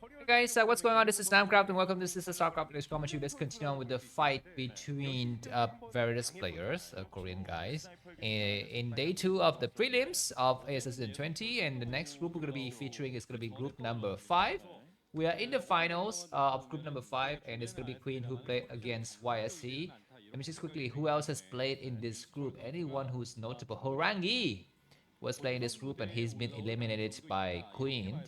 Hey guys, what's going on? This is Namkraft and welcome to this is the Starcraft English commentary. Let's continue on with the fight between various players, Korean guys, in day 2 of the prelims of ASL S20. And the next group we're going to be featuring is going to be group number 5. We are in the finals of group number 5, and it's going to be Queen who played against YSC. Let me just quickly, who else has played in this group? Anyone who's notable? Horangi was playing this group and he's been eliminated by Queen.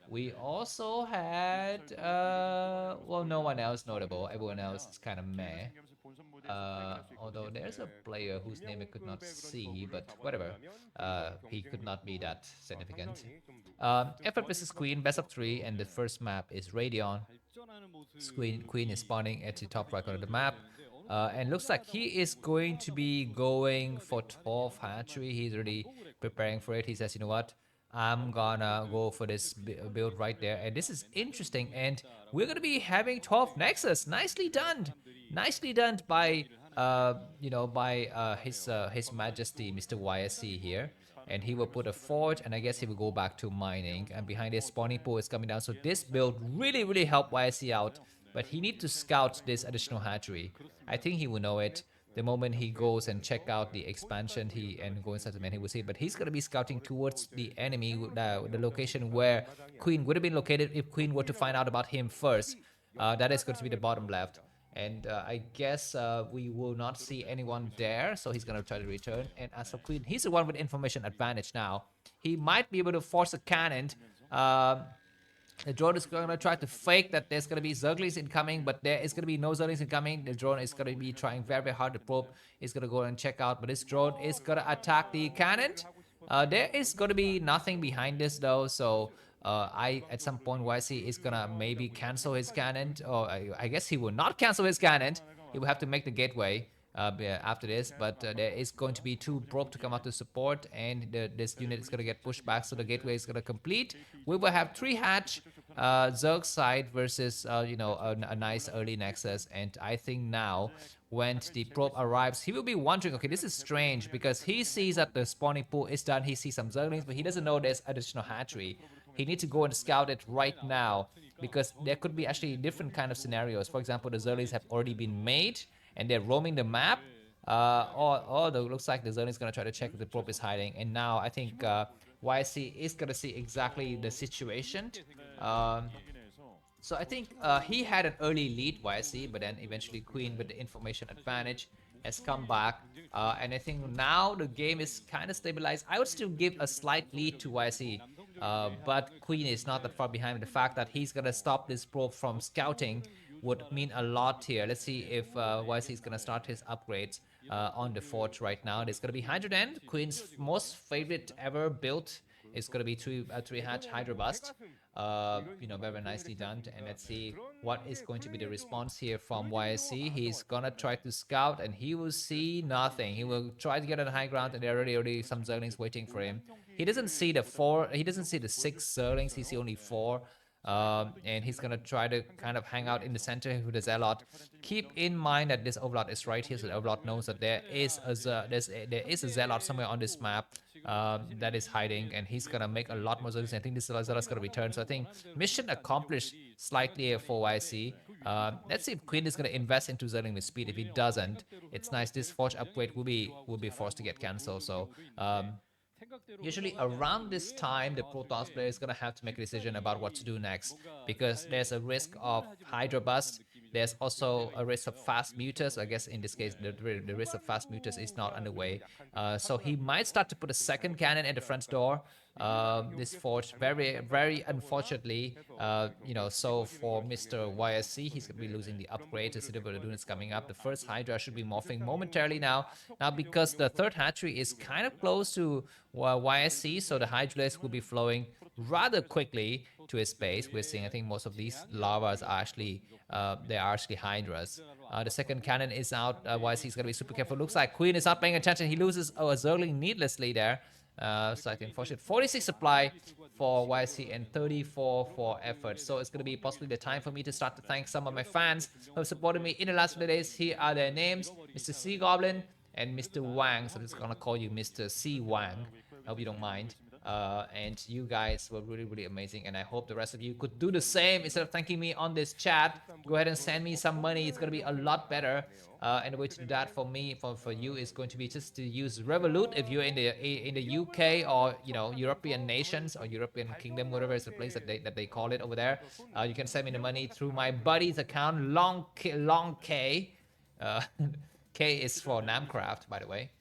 We also had, well, no one else notable. Everyone else is kind of meh. Although there's a player whose name I could not see, but whatever. He could not be that significant. Effort versus Queen, best of 3, and the first map is Radeon. Queen is spawning at the top right corner of the map. And looks like he is going to be going for 12 hatchery. He's already preparing for it. He says, you know what? I'm gonna go for this build right there. And this is interesting. And we're gonna be having 12 Nexus. Nicely done. Nicely done by, His Majesty, Mr. YSC here. And he will put a fort, and I guess he will go back to mining. And behind this, spawning pool is coming down. So this build really helped YSC out. But he needs to scout this additional hatchery. I think he will know it the moment he goes and check out the expansion and go inside the man, he will see. But he's going to be scouting towards the enemy, the location where Queen would have been located if Queen were to find out about him first. That is going to be the bottom left. And I guess we will not see anyone there, so he's going to try to return. And as for Queen, he's the one with information advantage now. He might be able to force a cannon. The drone is going to try to fake that there's going to be Zerglings incoming, but there is going to be no Zerglings incoming. The drone is going to be trying very hard to probe. He's going to go and check out, but this drone is going to attack the cannon. There is going to be nothing behind this though, so at some point YC is going to maybe cancel his cannon, or I guess he will not cancel his cannon. He will have to make the gateway after this, but there is going to be 2 probe to come out to support, and this unit is going to get pushed back, so the gateway is going to complete. We will have 3 hatch Zerg side versus a nice early nexus. And I think now when the probe arrives, he will be wondering, okay, this is strange, because he sees that the spawning pool is done. He sees some Zerglings, but he doesn't know there's additional hatchery. He needs to go and scout it right now, because there could be actually different kind of scenarios. For example, the Zerglings have already been made and they're roaming the map, or it looks like the Zerg is going to try to check if the probe is hiding. And now I think YC is going to see exactly the situation. So I think he had an early lead, YC, but then eventually Queen, with the information advantage, has come back. And I think now the game is kind of stabilized. I would still give a slight lead to YC, but Queen is not that far behind. The fact that he's going to stop this probe from scouting would mean a lot here. Let's see if YC is going to start his upgrades on the fort right now. There's going to be Hydra Den, Queen's most favorite ever built. It's going to be 3 hatch Hydra Bust. Very nicely done. And let's see what is going to be the response here from YSC. He's gonna try to scout and he will see nothing. He will try to get on the high ground, and there are already some Zerglings waiting for him. He doesn't see the 6 Zerglings, he sees only 4. And he's gonna try to kind of hang out in the center with the Zealot. Keep in mind that this Overlord is right here, so the Overlord knows that there is a Zealot somewhere on this map that is hiding, and he's gonna make a lot more Zealots. I think this Zealot's gonna return, so I think mission accomplished slightly for YC. Let's see if Queen is gonna invest into Zerling with speed. If he doesn't, it's nice. This Forge upgrade will be forced to get cancelled. So usually around this time, the Protoss player is going to have to make a decision about what to do next, because there's a risk of Hydra Bust. There's also a risk of fast mutas. I guess in this case, the risk of fast mutas is not underway. So he might start to put a second cannon at the front door. This forge, very unfortunately, so for Mr. YSC, he's going to be losing the upgrade. The Citadel units coming up. The first Hydra should be morphing momentarily now. Now, because the third hatchery is kind of close to YSC, so the Hydras will be flowing rather quickly to his base. We're seeing, I think, most of these lavas are actually Hydras. The second cannon is out. YSC is going to be super careful. Looks like Queen is not paying attention. He loses a Zergling needlessly there. Slightly unfortunate. 46 supply for YC and 34 for effort. So it's going to be possibly the time for me to start to thank some of my fans who have supported me in the last few days. Here are their names: Mr. C Goblin and Mr. Wang. So I'm just going to call you Mr. C Wang. I hope you don't mind. And you guys were really amazing, and I hope the rest of you could do the same. Instead of thanking me on this chat, go ahead and send me some money. It's gonna be a lot better. And the way to do that for me, for you, is going to be just to use Revolut if you're in the UK, or European nations or European Kingdom, whatever is the place that they call it over there. You can send me the money through my buddy's account, longk. Uh, K is for Namkraft, by the way.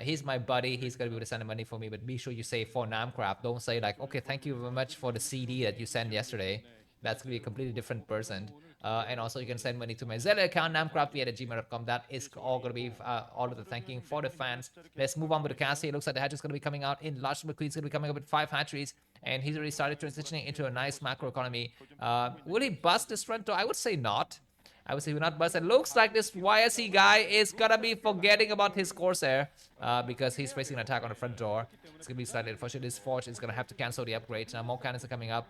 He's my buddy. He's gonna be able to send the money for me, but be sure you say for Namkraft. Don't say like, okay, thank you very much for the CD that you sent yesterday. That's gonna be a completely different person. And also you can send money to my Zelle account, namkraftvn@gmail.com. That is all gonna be all of the thanking for the fans. Let's move on with the cast here. It looks like the hatch is gonna be coming out in large number. Queen's gonna be coming up with 5 hatcheries, and he's already started transitioning into a nice macro economy. Will he bust this front door? I would say not. I would say we're not bust. It looks like this YSC guy is gonna be forgetting about his Corsair because he's facing an attack on the front door. It's gonna be slightly unfortunate. This Forge is gonna have to cancel the upgrade. Now more cannons are coming up.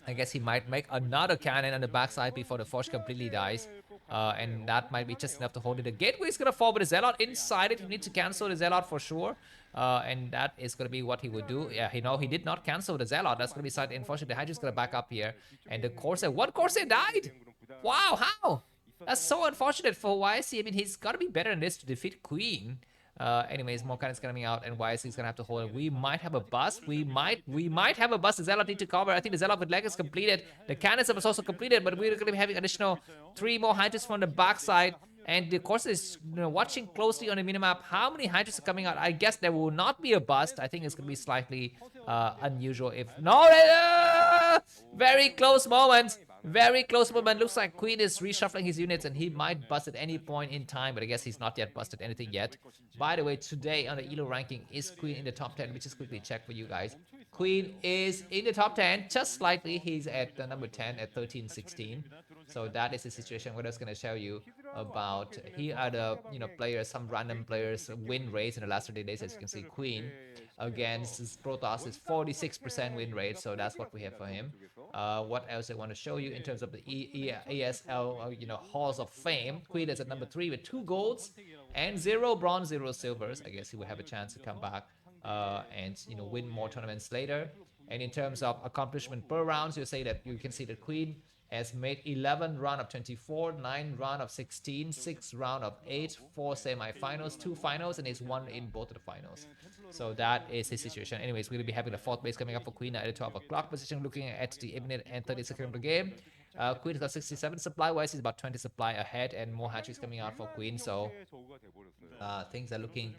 I guess he might make another cannon on the backside before the Forge completely dies. And that might be just enough to hold it. The gateway is gonna fall with the Zealot inside it. You need to cancel the Zealot for sure. And that is gonna be what he would do. Yeah, he did not cancel the Zealot. That's gonna be slightly unfortunate. The Hydra's gonna back up here. And the Corsair, one Corsair died! Wow, how? That's so unfortunate for YSC. I mean, he's got to be better than this to defeat Queen. Anyways, more cannons coming out, and YSC is gonna have to hold it. We might have a bust. We might have a bust. The Zealot need to cover. I think the Zealot with leg is completed. The cannons was also completed, but we're gonna be having additional 3 more Hydras from the backside. And the course is watching closely on the minimap. How many Hydras are coming out? I guess there will not be a bust. I think it's gonna be slightly unusual. If no, very close moment. Very close moment. Looks like Queen is reshuffling his units, and he might bust at any point in time, but I guess he's not yet busted anything yet. By the way, today on the ELO ranking, is Queen in the top 10? Let me just quickly check for you guys. Queen is in the top 10, just slightly. He's at the number 10 at 13-16. So that is the situation. What I was going to show you about, here are the players, some random players win rates in the last 30 days. As you can see, Queen against Protoss is 46% win rate, so that's what we have for him. What else I want to show you in terms of the ASL Halls of Fame? Queen is at number 3 with 2 golds and 0 bronze, 0 silvers. I guess he will have a chance to come back and win more tournaments later. And in terms of accomplishment per rounds, you can see that Queen has made 11 round of 24, 9 round of 16, 6 round of 8, 4 semi-finals, 2 finals, and he's won in both of the finals. So that is his situation. Anyways, we'll be having the 4th base coming up for Queen at the 12 o'clock position, looking at the 8 minute and 30 second of the game. Queen's got 67 supply-wise, he's about 20 supply ahead, and more hatcheries coming out for Queen. So things are looking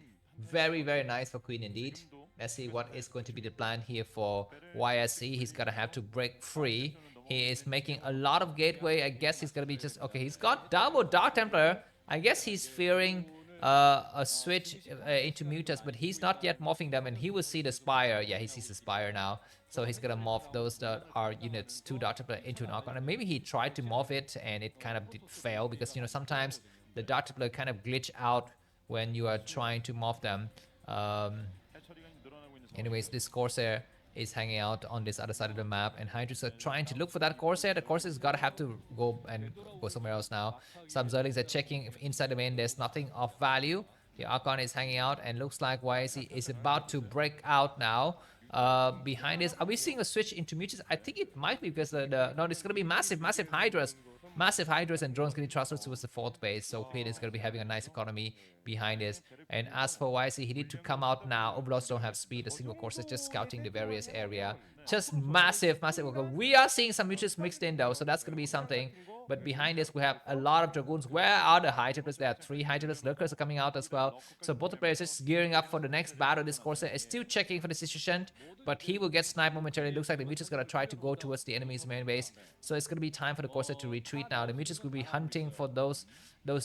very nice for Queen indeed. Let's see what is going to be the plan here for YSC. He's gonna have to break free. He is making a lot of gateway. I guess he's gonna be just okay. He's got double Dark Templar. I guess he's fearing a switch into Mutas, but he's not yet morphing them, and he will see the Spire. Yeah, he sees the Spire now, so he's gonna morph those that are units to Dark Templar into an Archon. And maybe he tried to morph it, and it kind of did fail because sometimes the Dark Templar kind of glitch out when you are trying to morph them. Anyways, this Corsair is hanging out on this other side of the map, and Hydras are trying to look for that Corsair. The Corsair's gotta have to go somewhere else now. Some Zerlings are checking if inside the main there's nothing of value. The Archon is hanging out, and looks like YSC is about to break out now. Behind this, are we seeing a switch into Mutas? I think it might be because no, there's gonna be massive Hydras. Massive Hydras and drones going to be transferred towards the 4th base, so Queen is going to be having a nice economy behind this. And as for YC, he need to come out now. Overlords don't have speed. A single course is just scouting the various area. Just massive. We are seeing some mutuals mixed in though, so that's going to be something. But behind this, we have a lot of Dragoons. Where are the Hydralists? There are 3 Hydralists. Lurkers are coming out as well. So both the players just gearing up for the next battle. This Corsair is still checking for the situation, but he will get sniped momentarily. Looks like the Mutuals going to try to go towards the enemy's main base. So it's going to be time for the Corsair to retreat now. The Mutuals will be hunting for those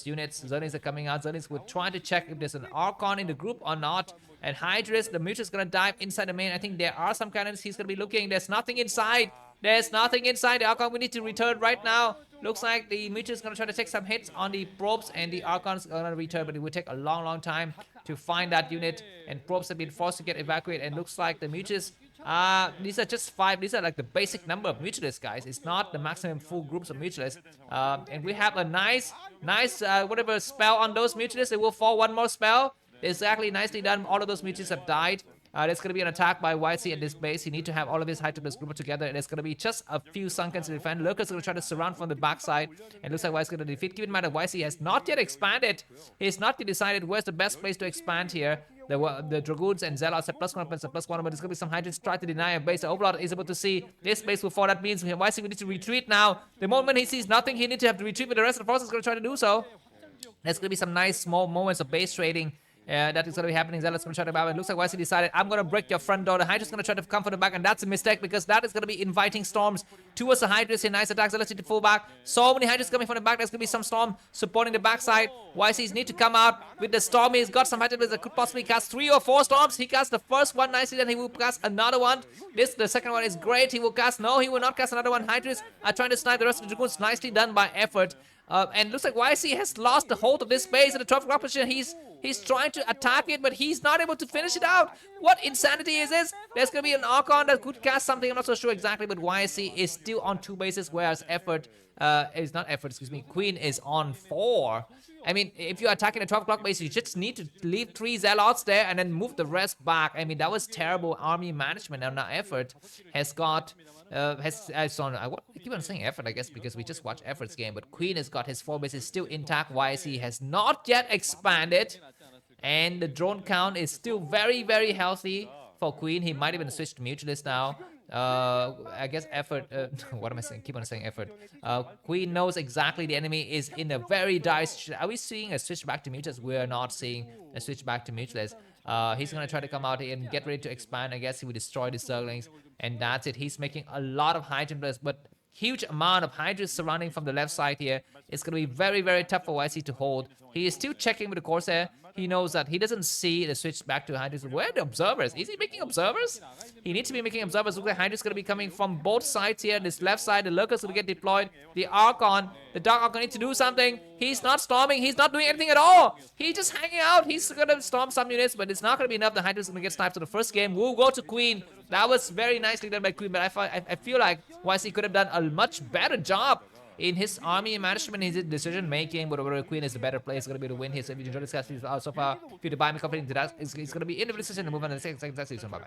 units. Zerlings are coming out. Zerlings will try to check if there's an Archon in the group or not. And Hydras, the Mutuals going to dive inside the main. I think there are some cannons. He's going to be looking. There's nothing inside. There's nothing inside. The Archon, we need to return right now. Looks like the Mutual is going to try to take some hits on the probes, and the Archon's going to return, but it will take a long time to find that unit, and probes have been forced to get evacuated, and looks like the Mutuals, these are just 5, these are like the basic number of Mutualists, guys. It's not the maximum full groups of Mutualists, and we have a nice whatever spell on those Mutualists. It will fall one more spell. Exactly, nicely done. All of those Mutualists have died. There's going to be an attack by YC at this base. He need to have all of his high templates grouped together. And there's going to be just a few sunken to defend. Lurker's going to try to surround from the backside. And looks like YC is going to defeat. Keep in mind that YC has not yet expanded. He's not yet decided where's the best place to expand here. The Dragoons and Zelle are +1 plus +1, but there's going to be some Hydras try to deny a base. The Overlord is able to see this base before. That means YC will need to retreat now. The moment he sees nothing, he needs to have to retreat, but the rest of the force is going to try to do so. There's going to be some nice small moments of base trading. That is going to be happening. Zealot's going to try to bow. It looks like YC decided, I'm going to break your front door. The Hydra's going to try to come from the back, and that's a mistake because that is going to be inviting storms towards the Hydras here. Nice attacks. Zealot's to full back. So many Hydras coming from the back. There's going to be some storm supporting the backside. YC's need to come out with the storm. He's got some Hydras that could possibly cast 3 or 4 storms. He cast the first one nicely, then he will cast another one. The second one is great. He will cast. No, he will not cast another one. Hydras are trying to snipe the rest of the Dragoons. Nicely done by effort. And looks like YC has lost the hold of this base in the 12th block position. He's trying to attack it, but he's not able to finish it out. What insanity is this? There's going to be an Archon that could cast something. I'm not so sure exactly, but YC is still on 2 bases, whereas Queen is on 4. I mean, if you're attacking a 12 o'clock base, you just need to leave 3 Zealots there and then move the rest back. I mean, that was terrible army management, and now effort has got... I keep on saying effort, I guess, because we just watched effort's game, but Queen has got his 4 bases still intact. YC has not yet expanded, and the drone count is still very, very healthy for Queen. He might even switch to mutualist now. I guess effort. What am I saying? Keep on saying effort. Queen knows exactly the enemy is in a very dire situation. Are we seeing a switch back to mutualist? We're not seeing a switch back to mutualist. He's gonna try to come out here and get ready to expand. I guess he will destroy the Zerglings, and that's it. He's making a lot of high templates, but huge amount of Hydras surrounding from the left side here. It's gonna be very, very tough for YC to hold. He is still checking with the Corsair. He knows that he doesn't see the switch back to Hydras. Where are the observers? Is he making observers? He needs to be making observers. Look like Hydra's going to be coming from both sides here. This left side, the Lurker's going to get deployed. The Archon, the Dark Archon needs to do something. He's not storming. He's not doing anything at all. He's just hanging out. He's going to storm some units, but it's not going to be enough. The Hydra's going to get sniped. So the first game will go to Queen. That was very nicely done by Queen, but I feel like YC could have done a much better job in his army management, his decision making. But overall, Queen is the better player. It's going to be the win here. So if you enjoyed this guys, so far, if you to buy me company into that, it's going to be in the decision to move on to the second season. Bye bye.